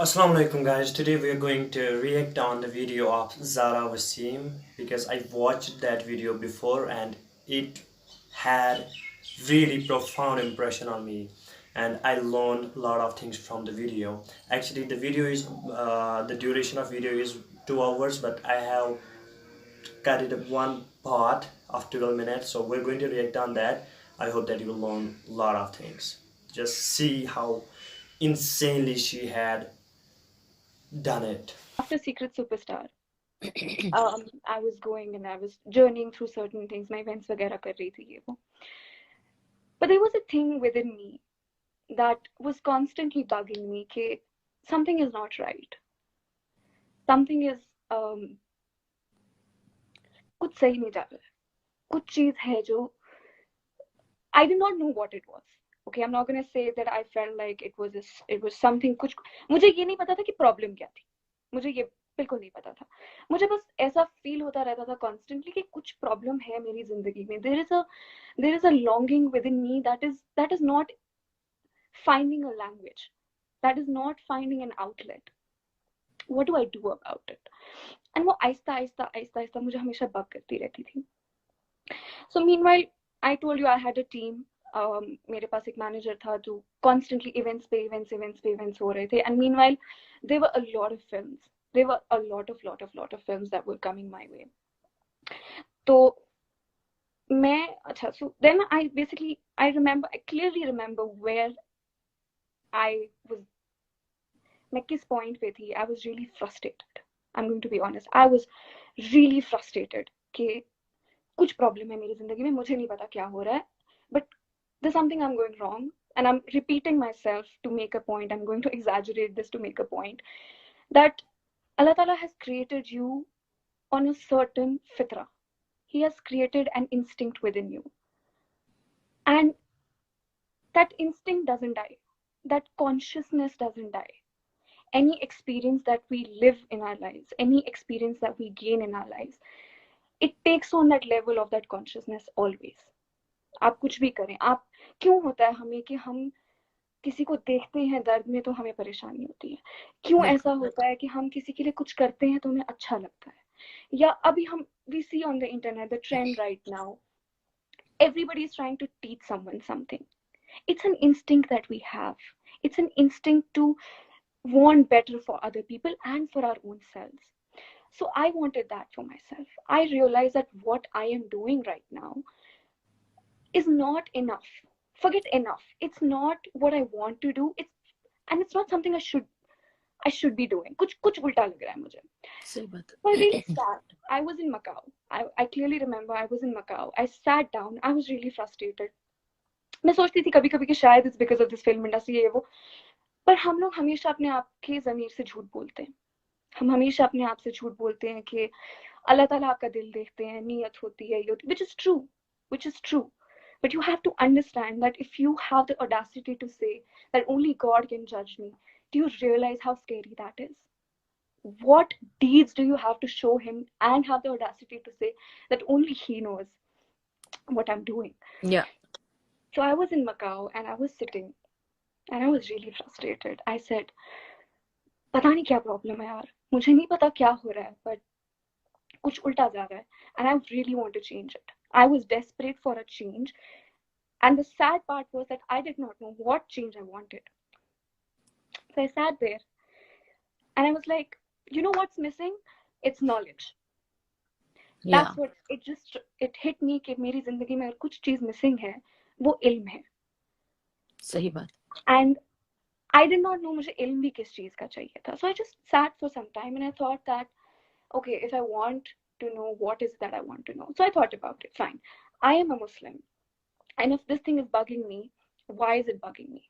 Assalamu alaikum guys. Today we are going to react on the video of ZAIRA WASEEM because I watched that video before and it had really profound impression on me and I learned a lot of things from the video. Actually the video is the duration of video is 2 hours but I have cut it up one part of 12 minutes, so we're going to react on that. I hope that you will learn a lot of things. Just see how insanely she had done it. After Secret Superstar, I was going and I was journeying through certain things. My events वगैरह कर रही थी ये वो. But there was a thing within me that was constantly bugging me कि something is not right. Something is कुछ सही नहीं जा रहा है. कुछ चीज है जो I did not know what it was. Okay, I'm not gonna say that I felt like it was something. कुछ मुझे ये नहीं पता था कि प्रॉब्लम क्या थी. मुझे ये बिल्कुल नहीं पता था. मुझे बस ऐसा फील होता रहता था कॉन्स्टेंटली कि कुछ प्रॉब्लम है मेरी जिंदगी में. There is a longing within me that is not finding a language, that is not finding an outlet. What do I do about it? And वो आहिस्ता आहिस्ता आहिस्ता आहिस्ता मुझे हमेशा बग करती रहती थी. So meanwhile, I told you I had a team. मेरे पास एक manager था जो constantly events हो रहे थे. And meanwhile, there were a lot of films. There were a lot of films that were coming my way. तो मैं अच्छा, so then I clearly remember where I was. मैं किस point पे थी. I was really frustrated. I'm going to be honest. I was really frustrated कि कुछ problem है मेरी जिंदगी में. मुझे नहीं पता क्या हो रहा है, but there's something I'm going wrong, and I'm repeating myself to make a point. I'm going to exaggerate this to make a point that Allah Ta'ala has created you on a certain fitra. He has created an instinct within you, and that instinct doesn't die. That consciousness doesn't die. Any experience that we live in our lives, any experience that we gain in our lives, it takes on that level of that consciousness always. आप कुछ भी करें, आप क्यों होता है हमें कि हम किसी को देखते हैं दर्द में तो हमें परेशानी होती है. क्यों ऐसा होता है कि हम किसी के लिए कुछ करते हैं तो हमें अच्छा लगता है. या अभी हम we see on the internet the trend right now, everybody is trying to teach someone something. It's an instinct that we have. It's an instinct to want better for other people and for our own selves. So I wanted that for myself. I realized that what I am doing right now is not enough. Forget enough. It's not what I want to do. It's not something I should be doing. कुछ उल्टा लग रहा है मुझे. सही बात. So I really sat. I was in Macau. I clearly remember I was in Macau. I sat down. I was really frustrated. मैं सोचती थी कभी-कभी कि शायद it's because of this film industry ये वो. पर हम लोग हमेशा अपने आप के ज़मीर से झूठ बोलते हैं. हम हमेशा अपने आप से झूठ बोलते हैं कि अल्लाह ताला आपका दिल देखते हैं, नीयत होती है, ये which is true. But you have to understand that if you have the audacity to say that only God can judge me, do you realize how scary that is? What deeds do you have to show him and have the audacity to say that only he knows what I'm doing? Yeah. So I was in Macau and I was sitting and I was really frustrated. I said, पता नहीं क्या problem है यार, मुझे नहीं पता क्या हो रहा है, but कुछ उल्टा जा रहा है, and I really want to change it. I was desperate for a change, and the sad part was that I did not know what change I wanted. So I sat there and I was like, you know what's missing? It's knowledge. Yeah. That's what it hit me कि मेरी जिंदगी में अगर कुछ चीज missing है, वो इल्म है. सही बात. And I did not know मुझे इल्म भी किस चीज का चाहिए था. So I just sat for some time and I thought that, okay, if I want to know what is that I want to know. So I thought about it. Fine. I am a Muslim. And if this thing is bugging me, why is it bugging me?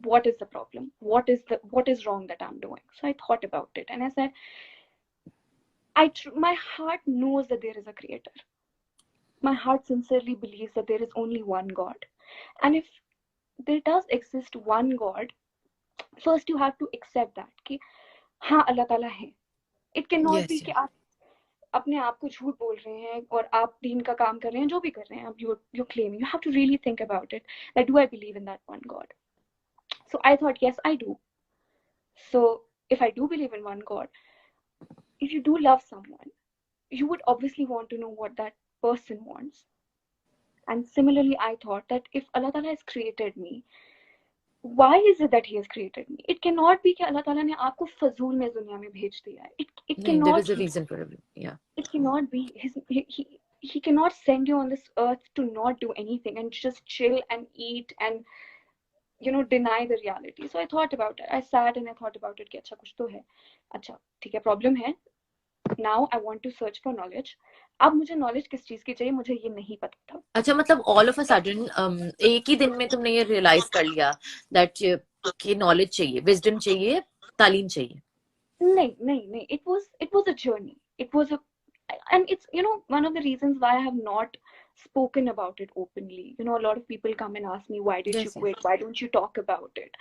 What is the problem? What is wrong that I'm doing? So I thought about it and I said, my heart knows that there is a creator. My heart sincerely believes that there is only one God. And if there does exist one God, first you have to accept that कि हाँ अल्लाह ताला है. It cannot be कि आप अपने आप को झूठ बोल रहे हैं और आप दीन का काम कर रहे हैं, जो भी कर रहे हैं, you're claiming. You have to really think about it. That do I believe in that one God? So I thought, yes, I do. So if I do believe in one God, if you do love someone, you would obviously want to know what that person wants. And similarly, I thought that if Allah Ta'ala has created me, why is it that He has created me? It cannot be कि Allah Ta'ala ने आपको फजूल में दुनिया में भेज दिया है. It No, there is cannot a be. reason for everything. Yeah. It cannot be. He cannot send you on this earth to not do anything and just chill and eat and deny the reality. So I thought about it. I sat and I thought about it कि अच्छा कुछ तो है. अच्छा ठीक है, problem है. Now I want to search for knowledge. अब मुझे knowledge किस चीज की चाहिए, मुझे ये नहीं पता था. अच्छा, मतलब all of a sudden एक ही दिन में तुमने ये realize कर लिया that कि knowledge चाहिए, wisdom चाहिए, तालीम चाहिए. नहीं. It was a journey. It was a, and it's one of the reasons why I have not spoken about it openly. A lot of people come and ask me, why did you जैसे quit? Why don't you talk about it?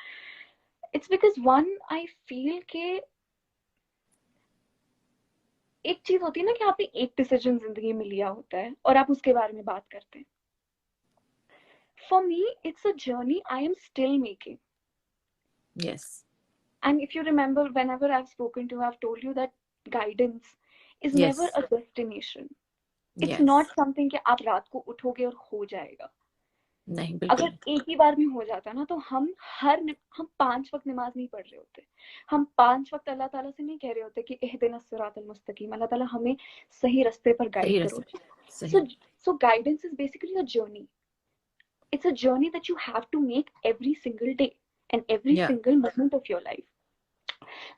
It's because one, I feel कि एक चीज होती है ना कि आपने एक डिसीजन जिंदगी में लिया होता है और आप उसके बारे में बात करते हैं. For me, it's a journey I am still making. yes. And if you remember, whenever I've spoken to you, I've told you that guidance is Yes. never a destination. It's Yes. not something कि आप रात को उठोगे और हो जाएगा. नहीं, बिल्कुल अगर एक ही बार में हो जाता ना तो हम 5 वक्त नमाज नहीं पढ़ रहे होते. हम 5 वक्त अल्लाह ताला से नहीं कह रहे होते कि इहदिना सिरातल मुस्तकीम, अल्लाह ताला हमें सही रास्ते पर सही गाइड रास्ते करो. सही. So guidance is basically a journey. It's a journey that you have to make every single day and every Yeah. single moment of your life.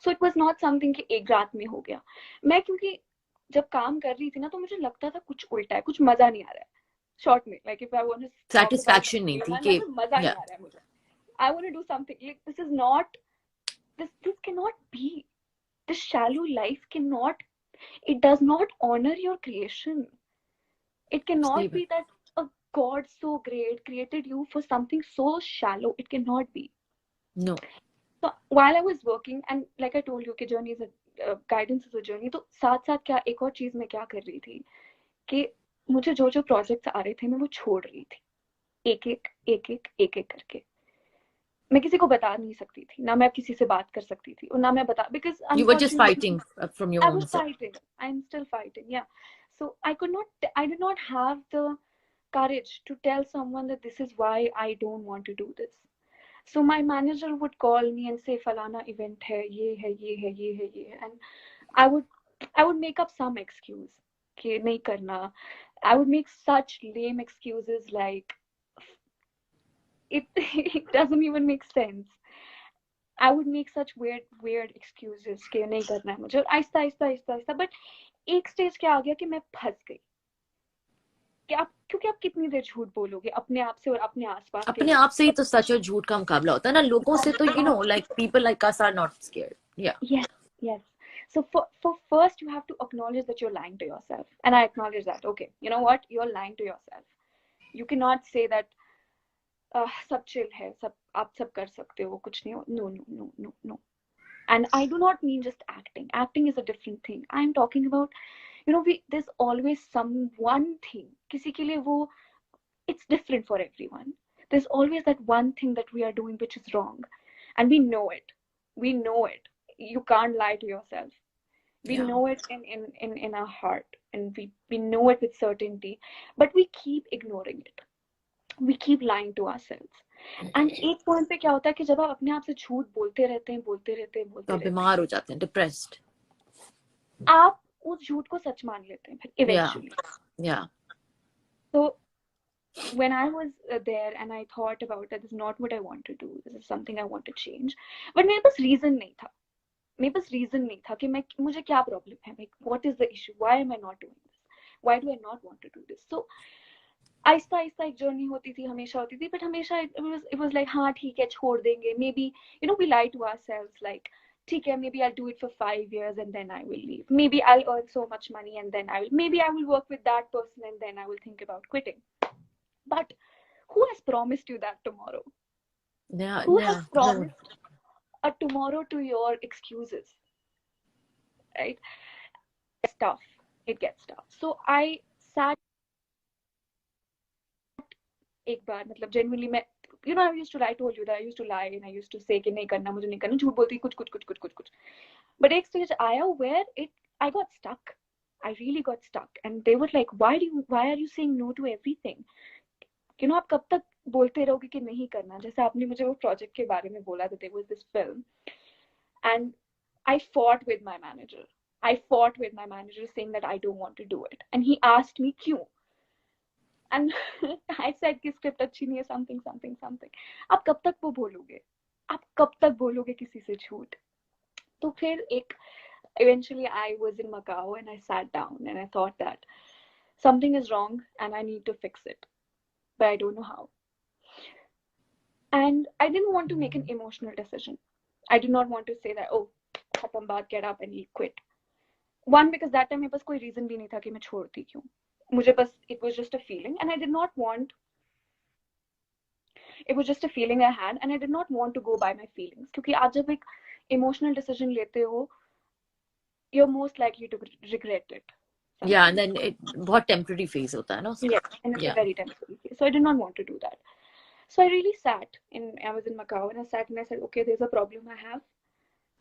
So it was not something कि एक रात में हो गया. मैं क्योंकि जब काम कर रही थी ना तो मुझे लगता था कुछ उल्टा है, कुछ मजा नहीं आ रहा है. Short में, like if I want to talk about Satisfaction नहीं थी कि मजा नहीं yeah. आ रहा है मुझे. I want to do something like this is not this cannot be. This shallow life cannot, it does not honor your creation. It सही cannot be बात. that a God so great created you for something so shallow. It cannot be. No. So while I was working, and like I told you कि journey is a guidance is a journey, तो साथ साथ क्या एक और चीज मैं क्या कर रही थी कि मुझे जो जो प्रोजेक्ट्स आ रहे थे मैं वो छोड़ रही थी एक एक करके. मैं किसी को बता नहीं सकती थी, ना मैं किसी से बात कर सकती थी और ना मैं बता, because You were just unfortunately fighting from your I own was self. fighting. I'm still fighting, yeah. So I did not have the courage to tell someone that this is why I don't want to do this. So my manager would call me and say falana event hai, ye hai, ye hai, ye hai, ye hai. And I would make up some excuse कि नहीं करना. I would make such lame excuses like it doesn't even make sense. I would make such weird excuses कि नहीं करना है मुझे. और आहिस्ता but एक स्टेज क्या आ गया कि मैं फंस गई कि आप, क्योंकि आप कितनी देर झूठ बोलोगे अपने आप से और अपने आसपास के अपने आप से ही तो सच और झूठ का मुकाबला होता है ना. लोगों से तो like people like us are not scared. Yeah. Yes. So for first you have to acknowledge that you're lying to yourself, and I acknowledge that. Okay, you know what, you're lying to yourself. You cannot say that सब chill है, सब आप सब कर सकते हो, कुछ नहीं हो. No. And I do not mean just acting. Acting is a different thing. I am talking about, there's always some one thing. किसी के लिए वो, it's different for everyone. There's always that one thing that we are doing which is wrong, and we know it. We know it. You can't lie to yourself. We Yeah. know it in our heart, and we know it with certainty, but we keep ignoring it. We keep lying to ourselves. And एक point पे क्या होता है कि जब आप अपने आप से झूठ बोलते रहते हैं तो आप बीमार हो जाते हैं, depressed. आप उस झूठ को सच मान लेते हैं फिर eventually. Yeah. So when I was there and I thought about that, this is not what I want to do. This is something I want to change. But मेरे पास reason नहीं था. मेरे पास reason नहीं था कि मुझे क्या problem है. Like, what is the issue? Why am I not doing this? Why do I not want to do this? So आहिस्ता एक जर्नी होती थी, हमेशा होती थी, but हमेशा it was like हाँ ठीक है छोड़ देंगे. Maybe we lie to ourselves like ठीक है, maybe I'll do it for 5 years and then I will leave. Maybe I'll earn so much money and then maybe I will work with that person and then I will think about quitting. But who has promised you that tomorrow? Yeah. Who has promised a tomorrow to your excuses? Right? It's tough. It gets tough. So I sat एक बार, मतलब genuinely मैं you know, I told you that I used to lie and I used to say कि नहीं करना, मुझे नहीं करना, झूठ बोलती कुछ कुछ कुछ कुछ कुछ कुछ. But एक stage आया where I got stuck. I really got stuck, and they were like, why are you saying no to everything? You know, आप कब तक बोलते रहोगे कि नहीं करना? जैसे आपने मुझे वो प्रोजेक्ट के बारे में बोला that there was this film, and I fought with my manager. I fought with my manager saying that I don't want to do it, and he asked me क्यों. And I said कि script अच्छी नहीं है, something something something. आप कब तक वो बोलोगे? आप कब तक बोलोगे किसी से झूठ? तो फिर एक eventually I was in Macau and I sat down and I thought that something is wrong and I need to fix it, but I don't know how. And I didn't want to make an emotional decision. I did not want to say that, oh, khatam baat, get up and he quit. One, because that time मेरे पास कोई reason भी नहीं था कि मैं छोड़ती क्यों. मुझे बस, it was just a feeling and I did not want, it was just a feeling I had and I did not want to go by my feelings. क्योंकि आज जब एक emotional decision लेते हो, you're most likely to regret it. Yeah, and then बहुत temporary phase होता है ना उसका. Yes, and it's a Yeah. very temporary phase. So I did not want to do that. So I really sat I was in Macau and I sat and I said, okay, there's a problem I have.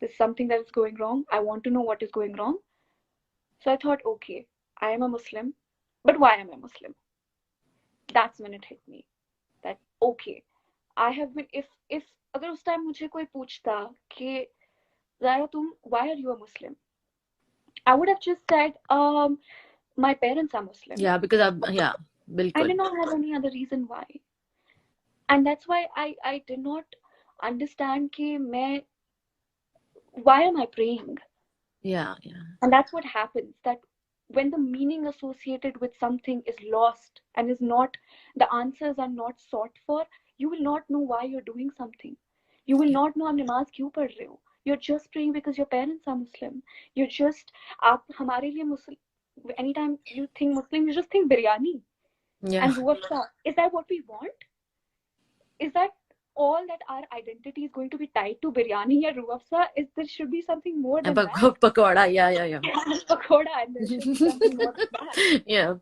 There's something that is going wrong. I want to know what is going wrong. So I thought, okay, I am a Muslim, but why am I Muslim? That's when it hit me. That, okay, I have been, if अगर उस time मुझे कोई पूछता कि ज़ायरा तुम, why are you a Muslim? I would have just said, my parents are Muslim. Yeah, because yeah, I बिल्कुल. did not have any other reason why. And that's why I did not understand कि मैं, why am I praying? Yeah, yeah. And that's what happens, that when the meaning associated with something is lost and is not, the answers are not sought for, you will not know why you're doing something. You will not know आप नमाज क्यों पढ़ रहे हो. You're just praying because your parents are Muslim. You're just, आप हमारे लिए Muslim, anytime you think Muslim, you just think biryani Yeah. and ruafsa. Is that what we want? Is that all that our identity is going to be tied to biryani or ruafsa? There should be something more than that. Pakoda, yeah. Pakoda, and there should be something more than that. Yeah.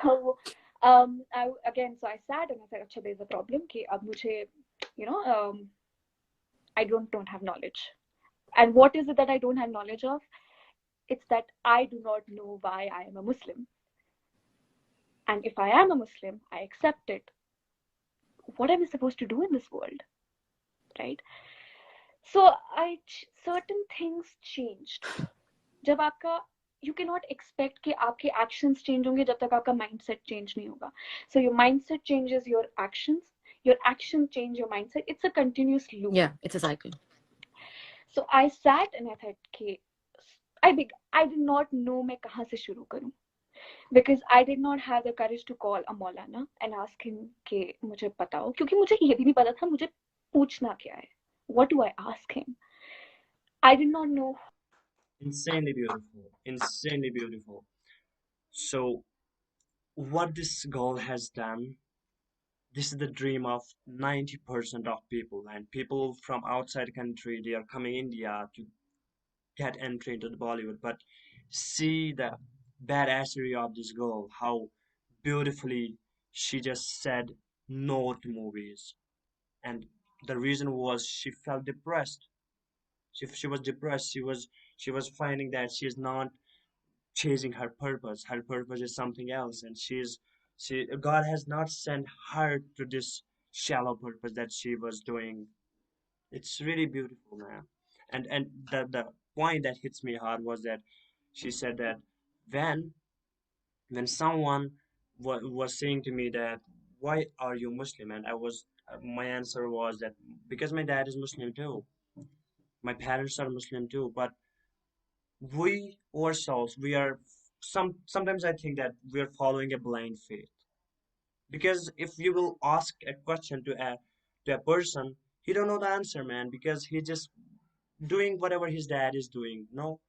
So, so I sat and I said, "Acha, there's a problem. कि अब मुझे, you know, I don't have knowledge. And what is it that I don't have knowledge of? It's that I do not know why I am a Muslim. And if I am a Muslim, I accept it. What am I supposed to do in this world, right?" So certain things changed. जब आपका, you cannot expect कि आपके actions change होंगे जब तक आपका mindset change नहीं होगा. So your mindset changes your actions change your mindset. It's a continuous loop. Yeah, it's a cycle. So I sat and I thought कि I did not know मैं कहाँ से शुरू करूँ, because I did not have the courage to call a Maulana and ask him कि मुझे बताओ, क्योंकि मुझे ये भी नहीं पता था मुझे पूछना क्या है. What do I ask him? I did not know. Insanely beautiful. Insanely beautiful. So, what this girl has done, this is the dream of 90% of people, and people from outside country, they are coming India to get entry into the Bollywood. But see the badassery of this girl, how beautifully she just said no to movies. And the reason was she felt depressed. She was depressed. She was finding that she is not chasing her purpose. Her purpose is something else, and God has not sent her to this shallow purpose that she was doing. It's really beautiful, man. And the point that hits me hard was that she said that when when someone was saying to me that why are you Muslim, and my answer was that because my dad is Muslim too, my parents are Muslim too, but we ourselves, we are sometimes I think that we are following a blind faith, because if you will ask a question to a person, he don't know the answer, man, because he just doing whatever his dad is doing, no.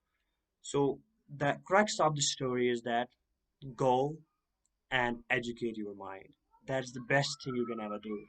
So the crux of the story is that go and educate your mind. That's the best thing you can ever do.